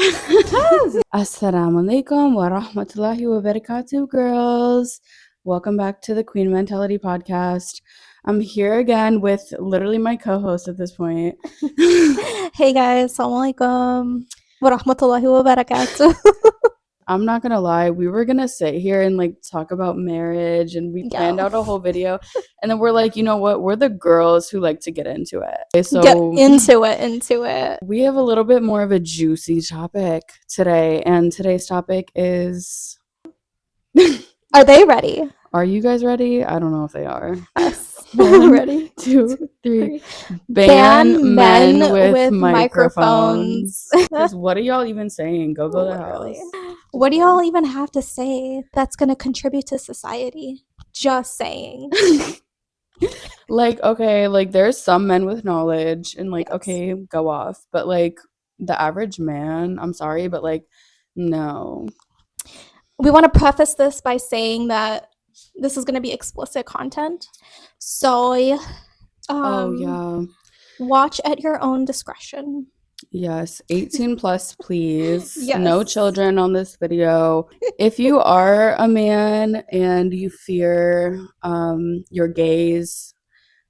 Assalamu alaikum wa rahmatullahi wa barakatuh, girls. Welcome back to the Queen Mentality podcast. I'm here again with literally my co-host at this point. Hey guys, assalamu alaikum wa rahmatullahi wa barakatuh. I'm not gonna lie, we were gonna sit here and like talk about marriage, and we planned out a whole video, and then we're like, you know what? We're the girls who like to get into it. So Get into it. we have a little bit more of a juicy topic today, and today's topic is Are they ready? Are you guys ready? I don't know if they are. Yes. One, Ready? 2, 3. Ban men with microphones. Because what are y'all even saying? Go to the house. What do y'all even have to say that's going to contribute to society? Just saying. Like, okay, like there's some men with knowledge and like, Yes. okay, go off. But like the average man, I'm sorry, but like, no. We want to preface this by saying that this is going to be explicit content. So, Oh, yeah. watch at your own discretion. Yes, 18 plus, please. Yes. No children on this video. If you are a man and you fear your gaze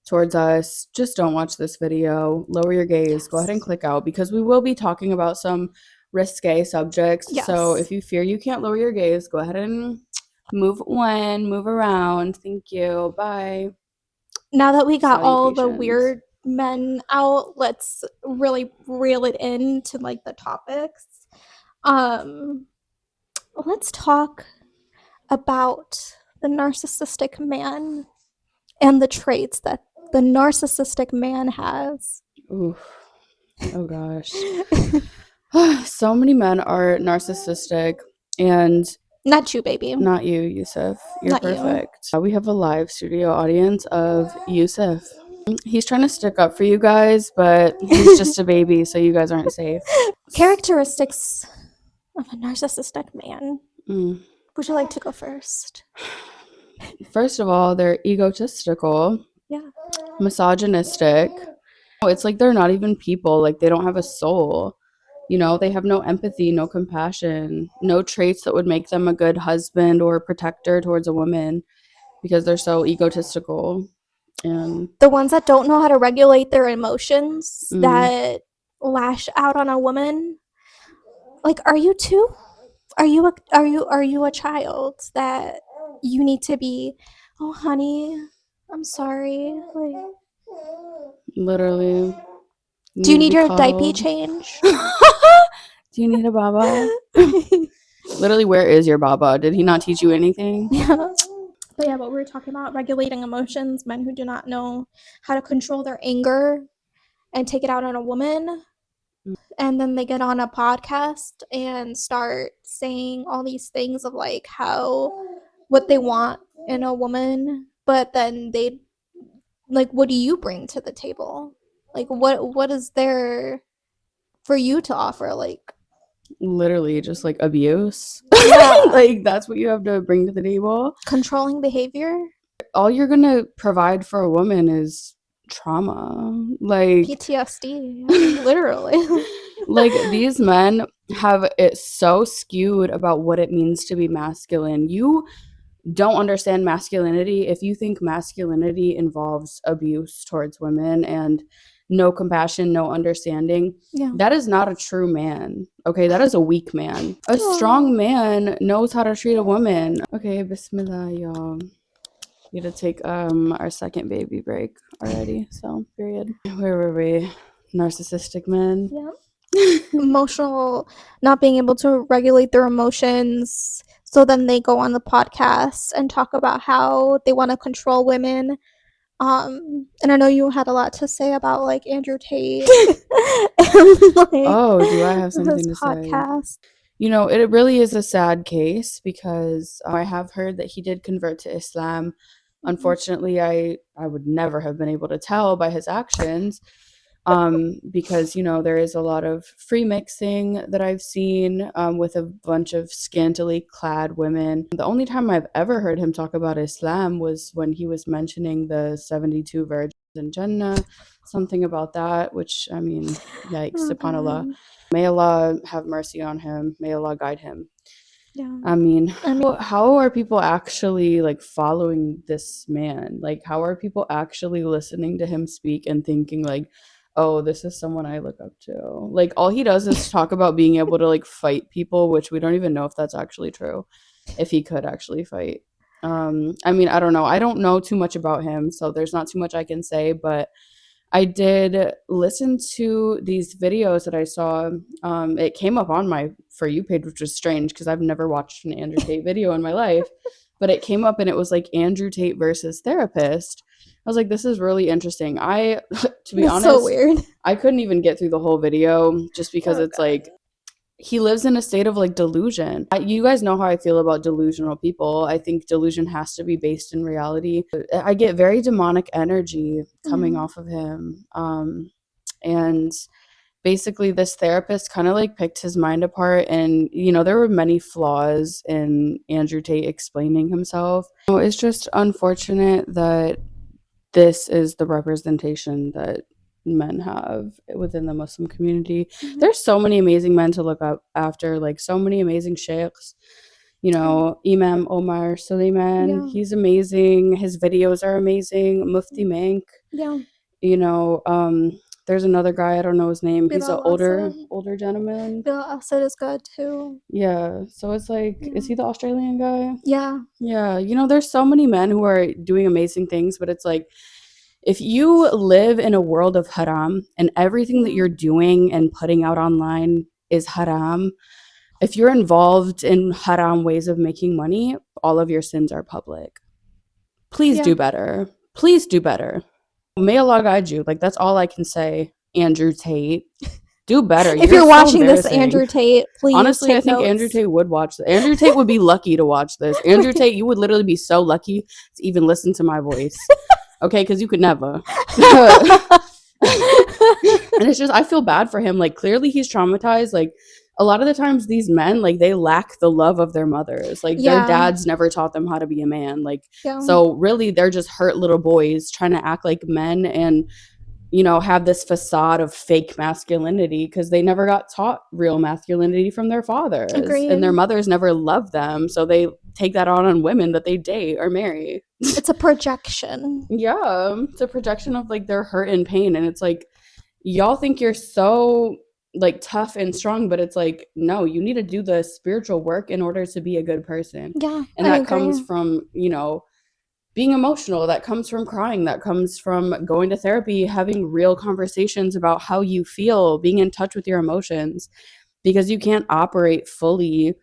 towards us, just don't watch this video. Lower your gaze. Yes. Go ahead and click out, because we will be talking about some risque subjects. Yes. So if you fear you can't lower your gaze, go ahead and move around. Thank you. Bye. Now that we got all the Salutations. weird men out, let's really reel it into like the topics. Let's talk about the narcissistic man and the traits that the narcissistic man has. Oof. Oh gosh. So many men are narcissistic, and Not you, baby. not you, Yusuf. You're Not you. perfect. We have a live studio audience of Yusuf. He's trying to stick up for you guys, but he's just a baby, so you guys aren't safe. Characteristics of a narcissistic man. Mm. Would you like to go first? First of all, they're egotistical. Yeah. Misogynistic. It's like they're not even people. Like, they don't have a soul. You know, they have no empathy, no compassion, no traits that would make them a good husband or protector towards a woman, because they're so egotistical. And the ones that don't know how to regulate their emotions, that lash out on a woman. Like, are you two? Are you a child that you need to be, oh honey, I'm sorry, like, literally, do you need your diaper called. change? Do you need a baba? Literally, where is your baba? Did he not teach you anything? Yeah. But yeah, what we were talking about, regulating emotions, men who do not know how to control their anger and take it out on a woman. And then they get on a podcast and start saying all these things of like what they want in a woman, but then they, like, what do you bring to the table? Like, what is there for you to offer? Like, literally just like abuse. Yeah. Like, that's what you have to bring to the table. Controlling behavior. All you're gonna provide for a woman is trauma, like PTSD. Literally. Like, these men have it so skewed about what it means to be masculine. You don't understand masculinity if you think masculinity involves abuse towards women and no compassion, no understanding. Yeah. That is not a true man. Okay, that is a weak man. A strong man knows how to treat a woman. Okay, bismillah, y'all. We had to take our second baby break already, so period. Where were we? Narcissistic men. Yeah. Emotional, not being able to regulate their emotions, so then they go on the podcast and talk about how they want to control women. And I know you had a lot to say about like Andrew Tate. And, like, oh, do I have something to podcast. say? You know, it really is a sad case, because I have heard that he did convert to Islam. Unfortunately, I would never have been able to tell by his actions, because, you know, there is a lot of free mixing that I've seen with a bunch of scantily clad women. The only time I've ever heard him talk about Islam was when he was mentioning the 72 virgins. in Jannah, something about that, which, I mean, yikes, Oh, subhanAllah. God. May Allah have mercy on him. May Allah guide him. Yeah. I mean, how are people actually like following this man? Like, how are people actually listening to him speak and thinking like, oh, this is someone I look up to? Like, all he does is talk about being able to like fight people, which we don't even know if that's actually true, if he could actually fight. I mean, I don't know. I don't know too much about him, so there's not too much I can say, but I did listen to these videos that I saw. It came up on my For You page, which was strange because I've never watched an Andrew Tate video in my life. But it came up and it was like Andrew Tate versus therapist. I was like, this is really interesting. To be That's so honest, weird. I couldn't even get through the whole video just because Oh, it's God. like he lives in a state of like delusion. You guys know how I feel about delusional people. I think delusion has to be based in reality. I get very demonic energy coming Yeah. off of him. And basically this therapist kind of like picked his mind apart, and there were many flaws in Andrew Tate explaining himself. It's just unfortunate that this is the representation that men have within the Muslim community. Mhm. There's so many amazing men to look up after, like so many amazing sheikhs. Imam Omar Suleiman, Yeah. he's amazing. His videos are amazing. Mufti Mank, Yeah. you know, there's another guy, I don't know his name. He's an Bilal Asad. older gentleman. Bilal Asad is good too. Yeah. So it's like, Yeah. is he the Australian guy? Yeah. Yeah. There's so many men who are doing amazing things, but it's like, if you live in a world of haram and everything that you're doing and putting out online is haram, if you're involved in haram ways of making money, all of your sins are public. Please do better. Please do better. May Allah guide you. Like, that's all I can say. Andrew Tate, do better. If You're you're so watching this, embarrassing. Andrew Tate, please Honestly, I take think notes. Andrew Tate would watch this. Andrew Tate would be lucky to watch this. Andrew Tate, you would literally be so lucky to even listen to my voice. Okay, because you could never. And it's just, I feel bad for him. Like, clearly he's traumatized. Like, a lot of the times these men, like, they lack the love of their mothers. Like, their dads never taught them how to be a man. Like, so really they're just hurt little boys trying to act like men and have this facade of fake masculinity because they never got taught real masculinity from their fathers. Agreed. And their mothers never loved them, so they take that on women that they date or marry. It's a projection. Yeah, it's a projection of like their hurt and pain, and it's like, y'all think you're so like tough and strong, but it's like, no, you need to do the spiritual work in order to be a good person. Yeah, and that comes from being emotional, that comes from crying, that comes from going to therapy, having real conversations about how you feel, being in touch with your emotions, because you can't operate fully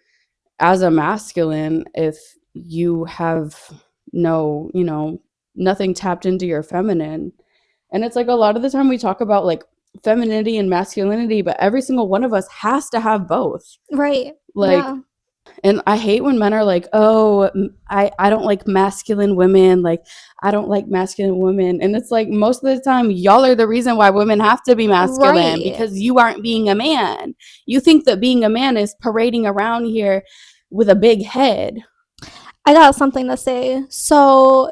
as a masculine if you have nothing tapped into your feminine. And it's like, a lot of the time we talk about like femininity and masculinity, but every single one of us has to have both. Right. Like, yeah. And I hate when men are like, oh, I don't like masculine women. Like, I don't like masculine women. And it's like, most of the time, y'all are the reason why women have to be masculine, because you aren't being a man. You think that being a man is parading around here with a big head. I got something to say. So,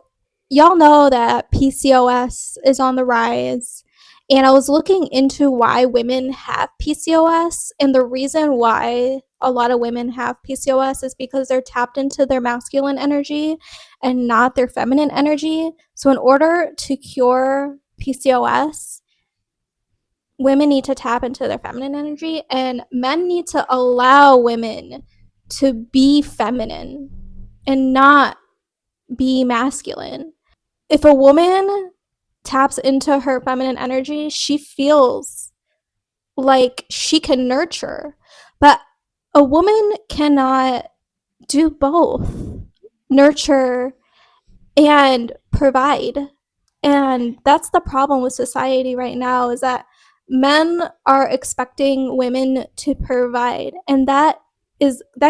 y'all know that PCOS is on the rise. And I was looking into why women have PCOS. And the reason why a lot of women have PCOS is because they're tapped into their masculine energy and not their feminine energy. So, in order to cure PCOS, women need to tap into their feminine energy, and men need to allow women to be feminine and not be masculine. If a woman taps into her feminine energy, she feels like she can nurture. But a woman cannot do both, nurture and provide. And that's the problem with society right now, is that men are expecting women to provide, and that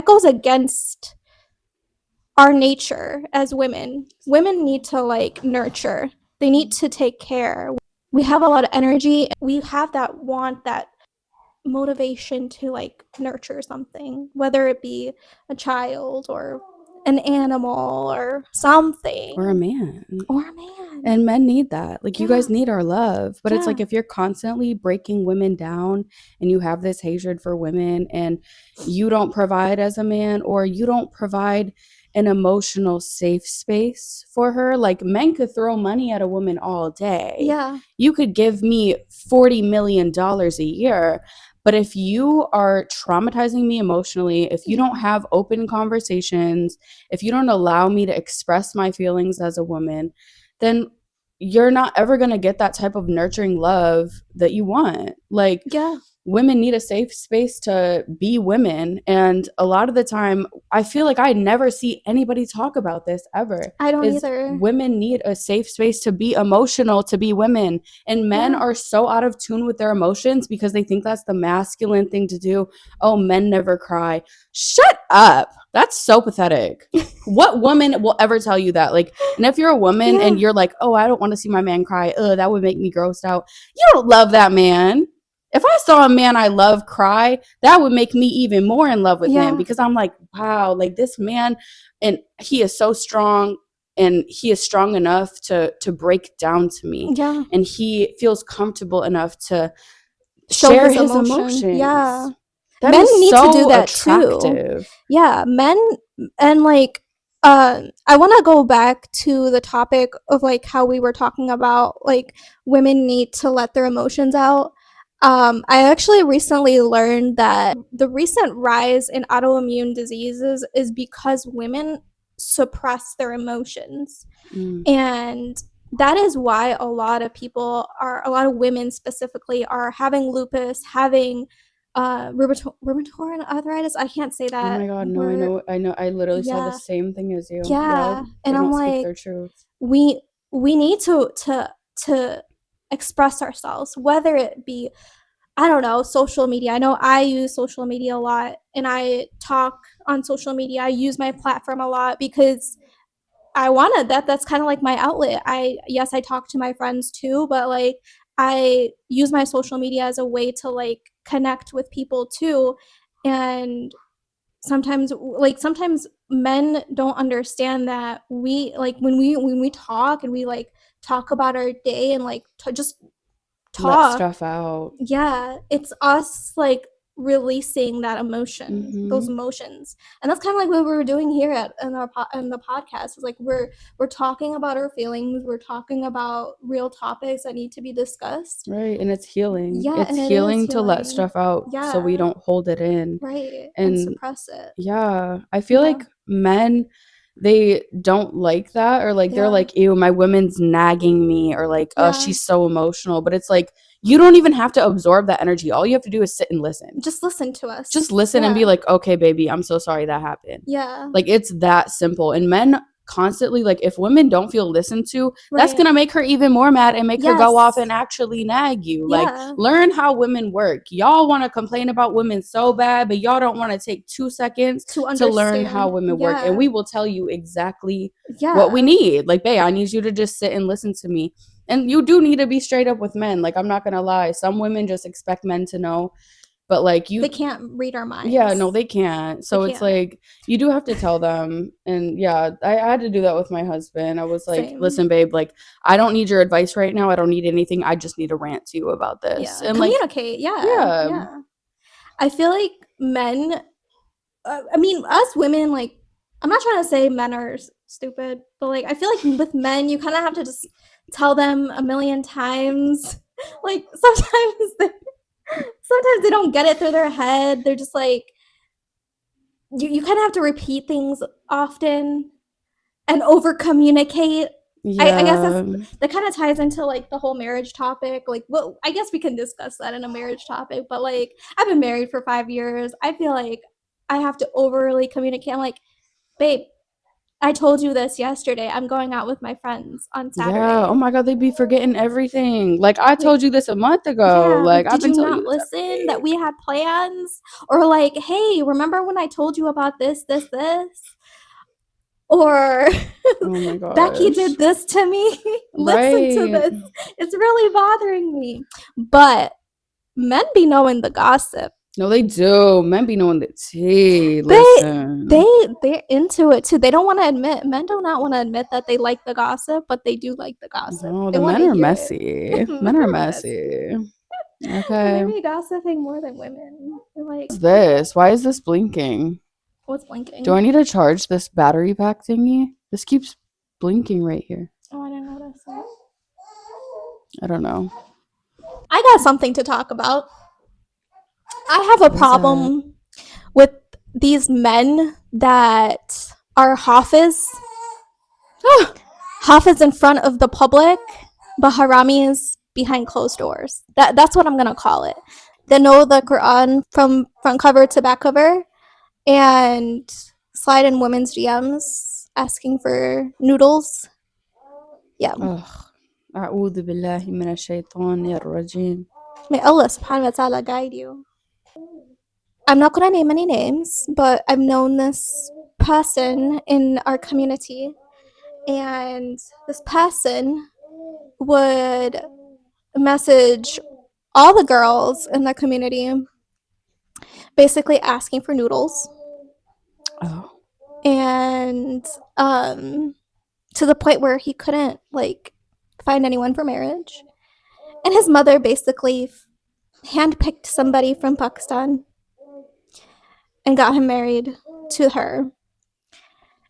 goes against our nature as women. Women need to like nurture. They need to take care. We have a lot of energy. We have that want, that motivation to like nurture something, whether it be a child or an animal or something. Or a man. Or a man. And men need that. Like, you guys Yeah. need our love. But it's Yeah. like, if you're constantly breaking women down and you have this hatred for women and you don't provide as a man, or you don't provide an emotional safe space for her, like, men could throw money at a woman all day. Yeah. You could give me $40 million a year. But if you are traumatizing me emotionally, if you don't have open conversations, if you don't allow me to express my feelings as a woman, then you're not ever going to get that type of nurturing love that you want. Like, Yeah. women need a safe space to be women. And a lot of the time, I feel like I never see anybody talk about this ever. I don't either. Women need a safe space to be emotional, to be women. And men are so out of tune with their emotions because they think that's the masculine thing to do. Oh, men never cry. Shut up. That's so pathetic. What woman will ever tell you that? Like, and if you're a woman and you're like, oh, I don't want to see my man cry, that would make me grossed out. You don't love that man. If I saw a man I love cry, that would make me even more in love with him, because I'm like, wow, like, this man, and he is so strong, and he is strong enough to break down to me. Yeah. And he feels comfortable enough to Show share his his emotion. emotions. Yeah. That Men is need so to do that attractive. too. Yeah, men, and like I want to go back to the topic of like how we were talking about like women need to let their emotions out. I actually recently learned that the recent rise in autoimmune diseases is because women suppress their emotions. And that is why a lot of women specifically are having lupus, having rheumatoid arthritis. I can't say that. Oh my God, no, I know. I literally saw the same thing as you. Yeah. They And I'm don't speak like, their truth. we need to express ourselves, whether it be, I don't know, social media. I know I use social media a lot, and I talk on social media. I use my platform a lot because I wanted that's kind of like my outlet. I talk to my friends too, but like I use my social media as a way to like connect with people too. And sometimes men don't understand that we like when we talk and we like talk about our day and like just Let talk. stuff out. Yeah, it's us like releasing that emotion, those emotions, and that's kind of like what we were doing here in the podcast. It's like we're talking about our feelings, we're talking about real topics that need to be discussed. Right, and it's healing. Yeah, It's and it is healing to let healing. stuff out so we Yeah, don't hold it in. right, and And suppress it. yeah, I feel Yeah. like men, they don't like that, or like they're Yeah. like, ew, my woman's nagging me, or like, oh, Yeah. she's so emotional. But it's like, you don't even have to absorb that energy. All you have to do is sit and listen. Just listen to us. Just listen and be like, okay, baby, I'm so sorry that happened. Yeah. Like, it's that simple. And men constantly, like, if women don't feel listened to, that's gonna make her even more mad and make her go off and actually nag you. Yeah. Like, learn how women work. Y'all want to complain about women so bad, but y'all don't want to take 2 seconds to learn how women work. And we will tell you exactly what we need. Like, babe, I need you to just sit and listen to me. And you do need to be straight up with men. Like, I'm not gonna lie, some women just expect men to know, but like, they can't read our minds. Yeah, no, they can't. So it's like, you do have to tell them. And yeah, I had to do that with my husband. I was like, listen, babe, like, I don't need your advice right now. I don't need anything. I just need to rant to you about this. And communicate. Yeah. I feel like men, I mean, us women, like, I'm not trying to say men are stupid, but like, I feel like with men, you kind of have to just tell them a million times. Like, sometimes they don't get it through their head. They're just like, you kind of have to repeat things often and over communicate. Yeah. I guess that kind of ties into like the whole marriage topic. Like, well, I guess we can discuss that in a marriage topic, but like, I've been married for 5 years. I feel like I have to overly communicate. I'm like, babe, I told you this yesterday. I'm going out with my friends on Saturday. Yeah. Oh my God, they'd be forgetting everything. Like, I told you this a month ago. Yeah, like, did you not listen that we had plans? Or like, hey, remember when I told you about this? Or oh my God, Becky did this to me. Listen to this. It's really bothering me. But men be knowing the gossip. No, they do. Men be knowing the tea. Listen. They're into it too. They don't want to admit. Men do not want to admit that they like the gossip, but they do like the gossip. No, They the want men to are hear it. messy. Men Men are are messy. And Okay. they be gossiping more than women. They're like, What's this? Why is this blinking? what's blinking? Do I need to charge this battery pack thingy? This keeps blinking right here. Oh, I didn't notice that. I don't know. I got something to talk about. I have a What is problem with these men that are Hafiz. Hafiz in front of the public, but haramis behind closed doors. That's what I'm gonna call it. They know the Quran from front cover to back cover, and slide in women's DMs asking for noodles. Yeah. Ugh. أعوذ بالله من الشيطان الرجيم. May Allah subhanahu wa ta'ala guide you. I'm not gonna name any names, but I've known this person in our community, and this person would message all the girls in the community basically asking for noodles. Oh. And to the point where he couldn't like find anyone for marriage. And his mother basically handpicked somebody from Pakistan and got him married to her.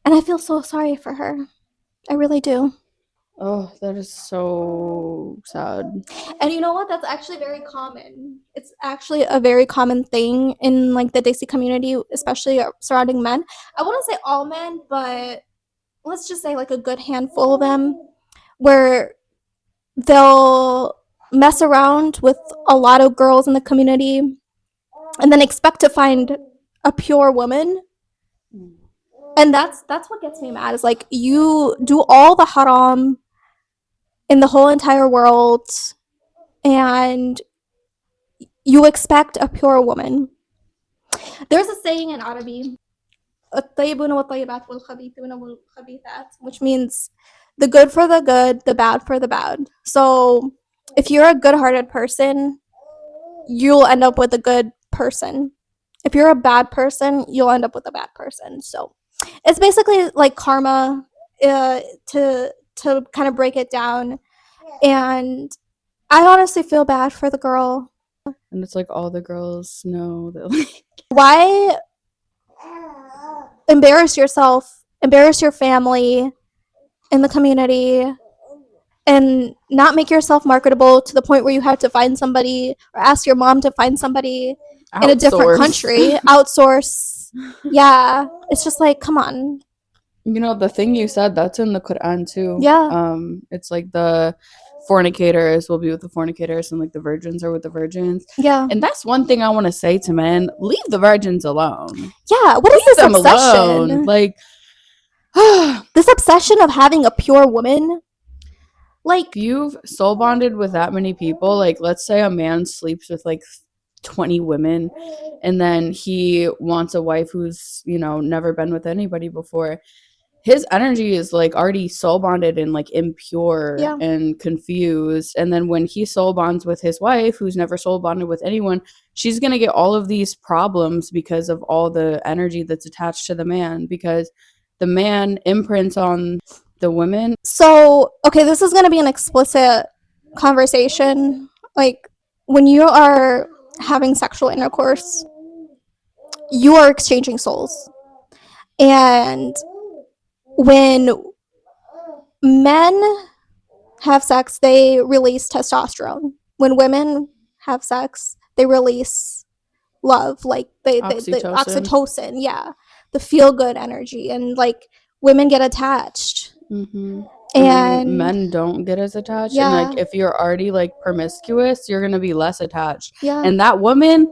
And I feel so sorry for her. I really do. Oh, that is so sad. And you know what? That's actually very common. It's actually a very common thing in like the Desi community, especially surrounding men. I wouldn't say all men, but let's just say like a good handful of them, where they'll mess around with a lot of girls in the community and then expect to find a pure woman. And that's what gets me mad, is like you do all the haram in the whole entire world and you expect a pure woman. There's a saying in Arabic, which means the good for the good, the bad for the bad. So if you're a good-hearted person, you'll end up with a good person. If you're a bad person, you'll end up with a bad person. So it's basically like karma, to kind of break it down. And I honestly feel bad for the girl. And it's like all the girls know that, like, Why embarrass yourself, embarrass your family in the community, and not make yourself marketable to the point where you have to find somebody or ask your mom to find somebody in a different country, outsource. Yeah, it's just like, come on. You know, the thing you said, that's in the Quran too. Yeah. It's like the fornicators will be with the fornicators and like the virgins are with the virgins. Yeah. And that's one thing I want to say to men: leave the virgins alone. Yeah. What is this them obsession? Alone. Like this obsession of having a pure woman. Like, if you've soul bonded with that many people, like let's say a man sleeps with like 20 women and then he wants a wife who's, you know, never been with anybody before. His energy is like already soul bonded and like impure and confused. And then when he soul bonds with his wife, who's never soul bonded with anyone, she's going to get all of these problems because of all the energy that's attached to the man, because the man imprints on the women. So, okay, this is going to be an explicit conversation. Like, when you are having sexual intercourse, you are exchanging souls. And when men have sex, they release testosterone. When women have sex, they release love, like the oxytocin, yeah, the feel good energy, and like women get attached. Mm-hmm. And men don't get as attached. Yeah. And like if you're already like promiscuous, you're gonna be less attached. Yeah. And that woman,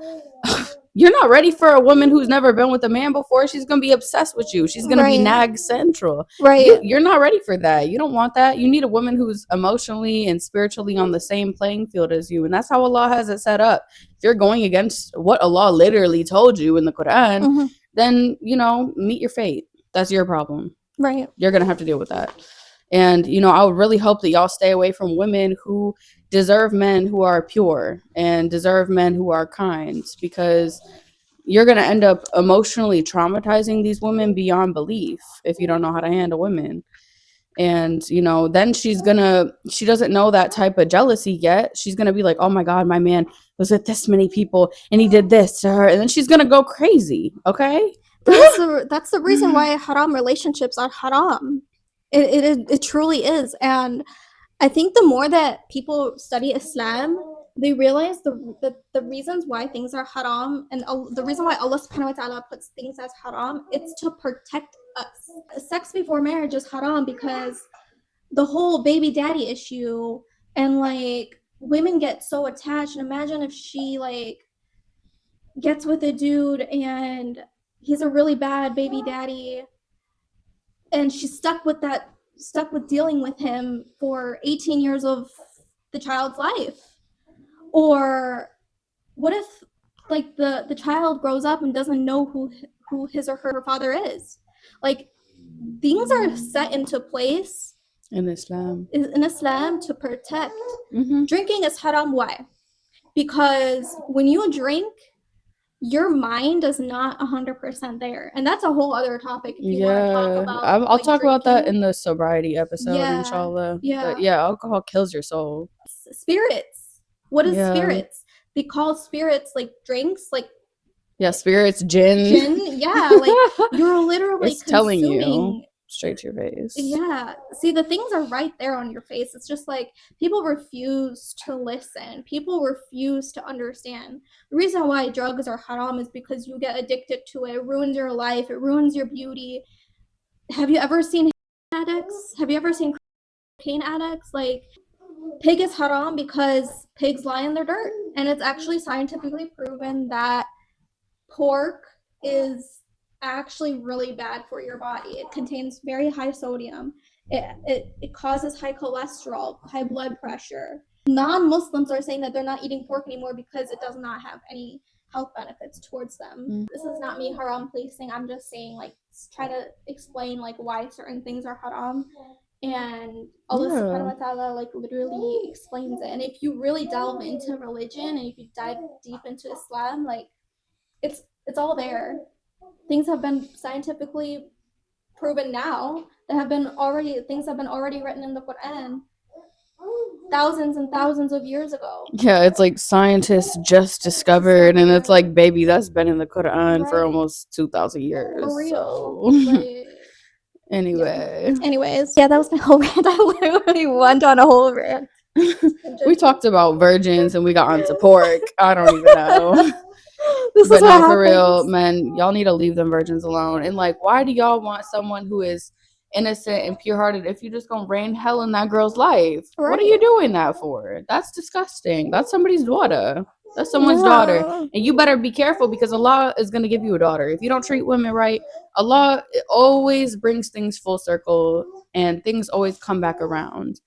you're not ready for a woman who's never been with a man before. She's gonna be obsessed with you. She's gonna be nag central. Right. You're not ready for that. You don't want that. You need a woman who's emotionally and spiritually on the same playing field as you. And that's how Allah has it set up. If you're going against what Allah literally told you in the Quran, then, you know, meet your fate. That's your problem. Right. You're gonna have to deal with that. And, I would really hope that y'all stay away from women who deserve men who are pure and deserve men who are kind, because you're going to end up emotionally traumatizing these women beyond belief if you don't know how to handle women. And, then she doesn't know that type of jealousy yet. She's going to be like, oh my God, my man was with this many people and he did this to her. And then she's going to go crazy. Okay. That's the reason why haram relationships are haram. It truly is. And I think the more that people study Islam, they realize the reasons why things are haram, and the reason why Allah subhanahu wa ta'ala puts things as haram, it's to protect us. Sex before marriage is haram because the whole baby daddy issue, and like women get so attached. And imagine if she like gets with a dude and he's a really bad baby daddy, and she's stuck with dealing with him for 18 years of the child's life. Or what if like the child grows up and doesn't know who his or her father is? Like, things are set into place in Islam to protect. Drinking is haram. Why? Because when you drink, your mind is not 100% there, and that's a whole other topic if you want to talk about. I'll talk about that in the sobriety episode, inshallah. But yeah, alcohol kills your soul. Spirits. What is spirits? They call spirits like drinks, like spirits, gin. Yeah, like you're literally it's telling you straight to your face. Yeah. See, the things are right there on your face. It's just like people refuse to listen. People refuse to understand. The reason why drugs are haram is because you get addicted to it. It ruins your life. It ruins your beauty. Have you ever seen addicts? Have you ever seen cocaine addicts? Like, pig is haram because pigs lie in their dirt. And it's actually scientifically proven that pork is actually really bad for your body. It contains very high sodium. It causes high cholesterol, high blood pressure. Non-Muslims are saying that they're not eating pork anymore because it does not have any health benefits towards them. This is not me haram placing. I'm just saying, like, try to explain like why certain things are haram. And Allah subhanahu wa ta'ala like literally explains it. And if you really delve into religion and if you dive deep into Islam, like it's all there. Things have been scientifically proven now. Things have been already written in the Quran thousands and thousands of years ago. Yeah, it's like scientists just discovered, and it's like, baby, that's been in the Quran for almost 2,000 years. For real. So. Like, anyway. Anyways, yeah, that was my whole rant. I literally went on a whole rant. We talked about virgins and we got onto pork. I don't even know. But no, for real, men, y'all need to leave them virgins alone. And like, why do y'all want someone who is innocent and pure-hearted if you're just gonna rain hell in that girl's life? Right. What are you doing that for? That's disgusting. That's somebody's daughter. That's someone's daughter. And you better be careful, because Allah is gonna give you a daughter. If you don't treat women right, Allah always brings things full circle and things always come back around.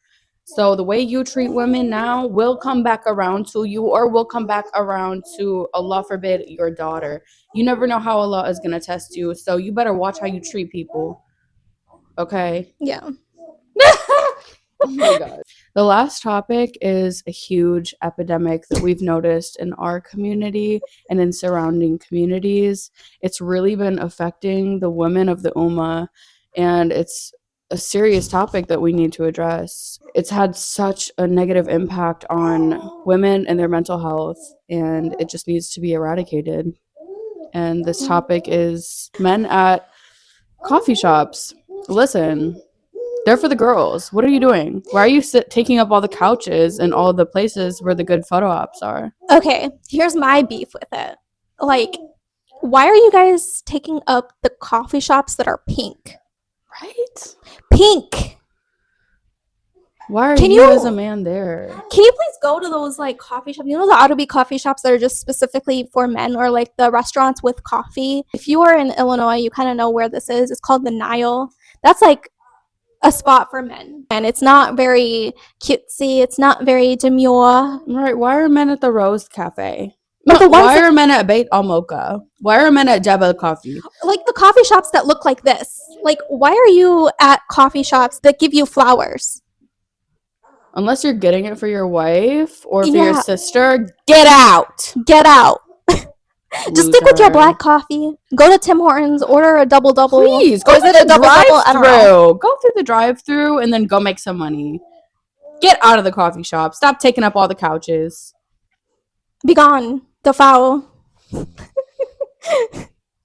So the way you treat women now will come back around to you, or will come back around to, Allah forbid, your daughter. You never know how Allah is going to test you. So you better watch how you treat people. Okay? Yeah. Oh my God. The last topic is a huge epidemic that we've noticed in our community and in surrounding communities. It's really been affecting the women of the Ummah, and it's a serious topic that we need to address. It's had such a negative impact on women and their mental health, and it just needs to be eradicated. And this topic is men at coffee shops. Listen, they're for the girls. What are you doing? Why are you taking up all the couches and all the places where the good photo ops are? Okay, here's my beef with it. Like, why are you guys taking up the coffee shops that are pink? Right? Pink. Why are you as a man there? Can you please go to those like coffee shops? You know, there ought to be coffee shops that are just specifically for men, or like the restaurants with coffee. If you are in Illinois, you kind of know where this is. It's called the Nile. That's like a spot for men, and it's not very cutesy. It's not very demure. Right? Why are men at the Rose Cafe? Or the ones Why that, are men at Beit Al Mocha? Why are men at Jabal Coffee? like the coffee shops that look like this. Like, why are you at coffee shops that give you flowers? Unless you're getting it for your wife or for your Yeah. sister, get out. Get out. Just stick with your Loser. black coffee. Go to Tim Hortons, order a double. Please, go Or is through it a the double? I don't know. drive-through. Go through the drive-through and then go make some money. Get out of the coffee shop. Stop taking up all the couches. Be gone. The foul.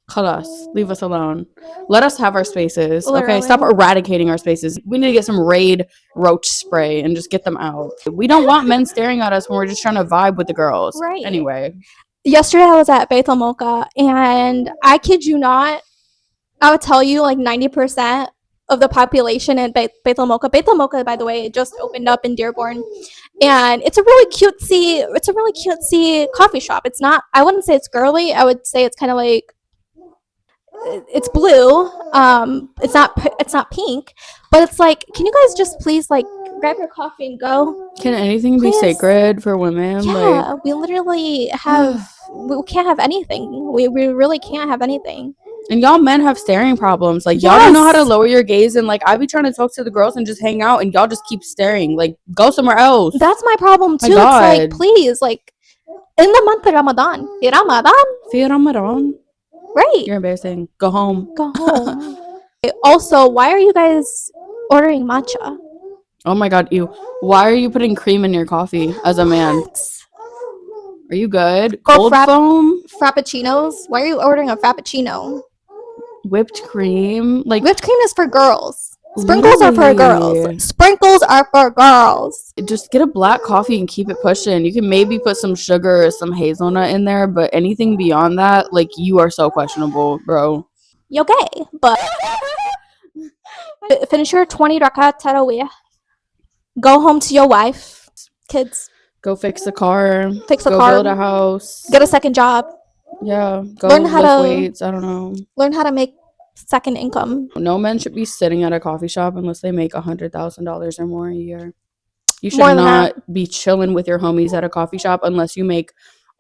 Khalas, leave us alone. Let us have our spaces. Literally. Okay, stop eradicating our spaces. We need to get some Raid roach spray and just get them out. We don't want men staring at us when we're just trying to vibe with the girls. Right. Anyway. Yesterday I was at Beit Al Mocha, and I kid you not, I would tell you like 90% of the population in Beit Al Mocha. Beit Al Mocha, by the way, it just opened up in Dearborn, and it's a really cutesy coffee shop. It's not. I wouldn't say it's girly. I would say it's kind of like, it's blue. It's not pink, but it's like, can you guys just please like grab your coffee and go? Can anything be Please? sacred for women? Yeah, we literally have. We can't have anything. We really can't have anything. And y'all men have staring problems. Like, y'all don't know how to lower your gaze. And, like, I be trying to talk to the girls and just hang out. And y'all just keep staring. Like, go somewhere else. That's my problem, too. It's like, please, like, in the month of Ramadan. Fi Ramadan. Right. You're embarrassing. Go home. Go home. Also, why are you guys ordering matcha? Oh, my God. Ew. Why are you putting cream in your coffee as a man? Are you good? Cold foam? Frappuccinos? Why are you ordering a frappuccino? Whipped cream? Like, whipped cream is for girls. Sprinkles are for girls. Sprinkles are for girls. Just get a black coffee and keep it pushing. You can maybe put some sugar or some hazelnut in there, but anything beyond that, like, you are so questionable, bro. You're gay, but finish your 20 rakat tarawih. Go home to your wife, kids. Go fix a car. Go build a house. Get a second job. Yeah. Go lift weights. I don't know. Learn how to make second income. No men should be sitting at a coffee shop unless they make $100,000 or more a year. You should not be chilling with your homies at a coffee shop unless you make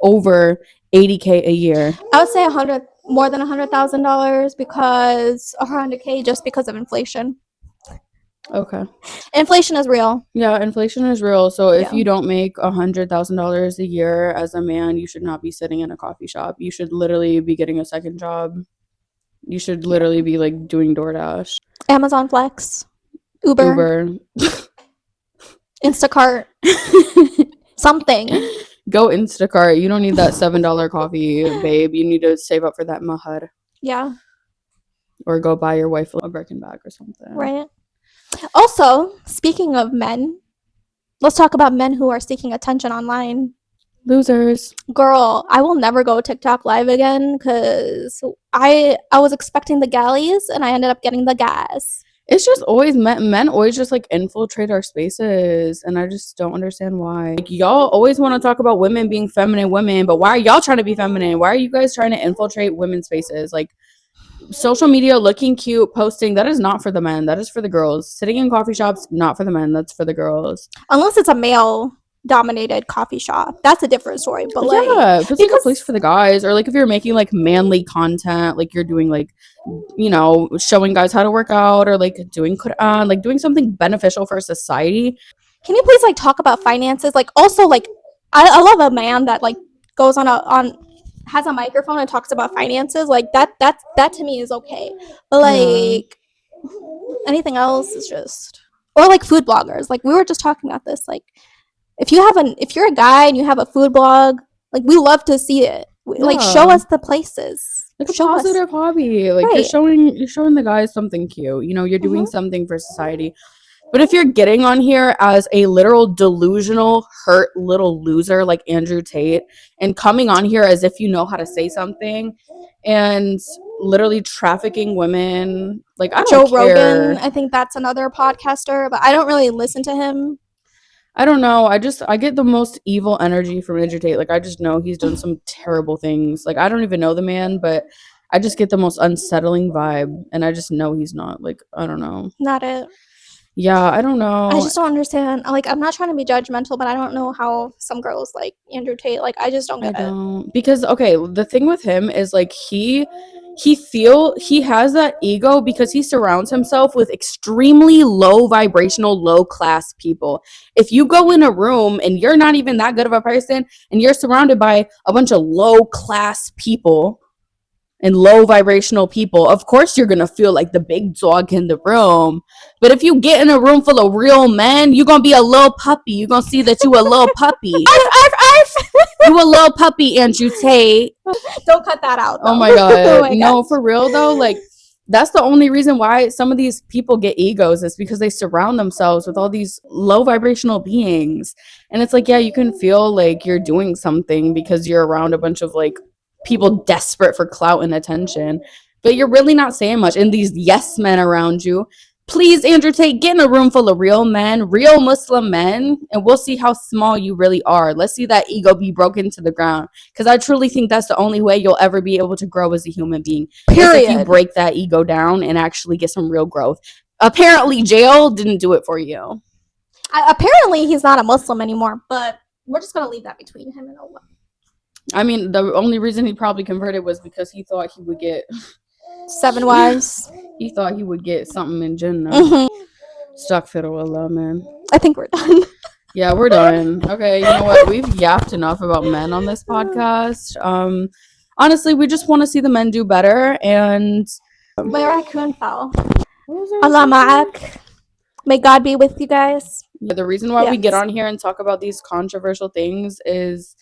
over $80K a year. I would say more than $100,000 because $100K just because of inflation. Okay. Inflation is real. Yeah, inflation is real. So if you don't make $100,000 a year as a man, you should not be sitting in a coffee shop. You should literally be getting a second job. You should literally be like doing DoorDash, Amazon Flex, Uber. Instacart. Something. Go Instacart. You don't need that $7 coffee, babe. You need to save up for that mahar. Yeah. Or go buy your wife a Birkin bag or something. Right. Also, speaking of men, let's talk about men who are seeking attention online. Losers. Girl, I will never go TikTok live again because I was expecting the galleys and I ended up getting the gas. It's just always men always just like infiltrate our spaces, and I just don't understand why. Like, y'all always want to talk about women being feminine women, but why are y'all trying to be feminine? Why are you guys trying to infiltrate women's spaces? Like, social media, looking cute, posting, that is not for the men. That is for the girls. Sitting in coffee shops, not for the men. That's for the girls. Unless it's a male dominated coffee shop, that's a different story. But like, yeah, if it's like a place for the guys, or like if you're making like manly content, like you're doing like, you know, showing guys how to work out, or like doing Quran, like doing something beneficial for society. Can you please like talk about finances? Like, also, like, I love a man that like goes has a microphone and talks about finances. Like that to me is okay. But like anything else is just, or like food bloggers. Like we were just talking about this. Like if you're a guy and you have a food blog, like we love to see it. Like show us the places. Like a positive hobby. Like you're showing the guys something cute. You know, you're doing something for society. But if you're getting on here as a literal delusional, hurt little loser like Andrew Tate, and coming on here as if you know how to say something, and literally trafficking women, like I don't care. Joe Rogan, I think that's another podcaster, but I don't really listen to him. I don't know. I get the most evil energy from Andrew Tate. Like I just know he's done some terrible things. Like I don't even know the man, but I just get the most unsettling vibe, and I just know he's not. Like I don't know. Not it. Yeah, I don't know. I just don't understand. Like, I'm not trying to be judgmental, but I don't know how some girls like Andrew Tate. Like, I just don't I get it. don't, because okay, the thing with him is like he has that ego because he surrounds himself with extremely low vibrational, low class people. If you go in a room and you're not even that good of a person and you're surrounded by a bunch of low class people and low vibrational people, of course you're gonna feel like the big dog in the room. But if you get in a room full of real men, you're gonna be a little puppy. You're gonna see that you a little puppy. You a little puppy, Andrew Tate. Don't cut that out, though. Oh my god. Oh my No, gosh. for real though, like that's the only reason why some of these people get egos is because they surround themselves with all these low vibrational beings. And it's like, yeah, you can feel like you're doing something because you're around a bunch of like people desperate for clout and attention, but you're really not saying much. And these yes men around you, please, Andrew Tate, get in a room full of real men, real Muslim men, and we'll see how small you really are. Let's see that ego be broken to the ground, because I truly think that's the only way you'll ever be able to grow as a human being. Period. If you break that ego down and actually get some real growth. Apparently, jail didn't do it for you. Apparently, he's not a Muslim anymore, but we're just gonna leave that between him and Allah. I mean, the only reason he probably converted was because he thought he would get 7 wives. He thought he would get something in Jannah. Astaghfirullah, man. I think we're done. Yeah, we're done. Okay, you know what? We've yapped enough about men on this podcast. Honestly, we just want to see the men do better. And my raccoon fell. Allah ma'ak. May God be with you guys. Yeah, the reason why we get on here and talk about these controversial things is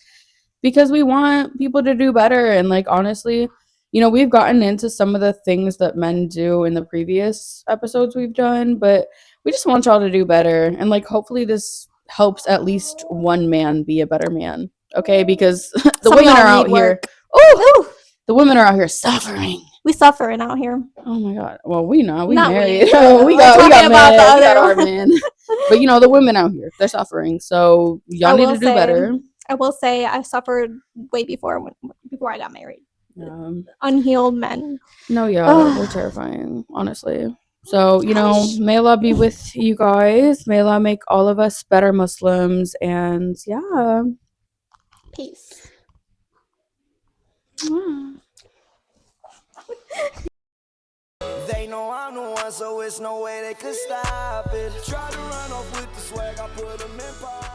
because we want people to do better. And like, honestly, you know, we've gotten into some of the things that men do in the previous episodes we've done, but we just want y'all to do better. And like, hopefully this helps at least one man be a better man. Okay, because the women are out here. Oh, the women are out here suffering. We suffering out here. Oh my god. Well, we know. We Not married. We got men. We got our men. But you know, the women out here, they're suffering. So y'all need to do better. I will say I suffered way before I got married. Unhealed men. No, yeah, they're terrifying, honestly. So, you know, may Allah be with you guys. May Allah make all of us better Muslims. And yeah. Peace. They know I'm the one, so it's no way they could stop it. Try to run off with the swag, I put them in power.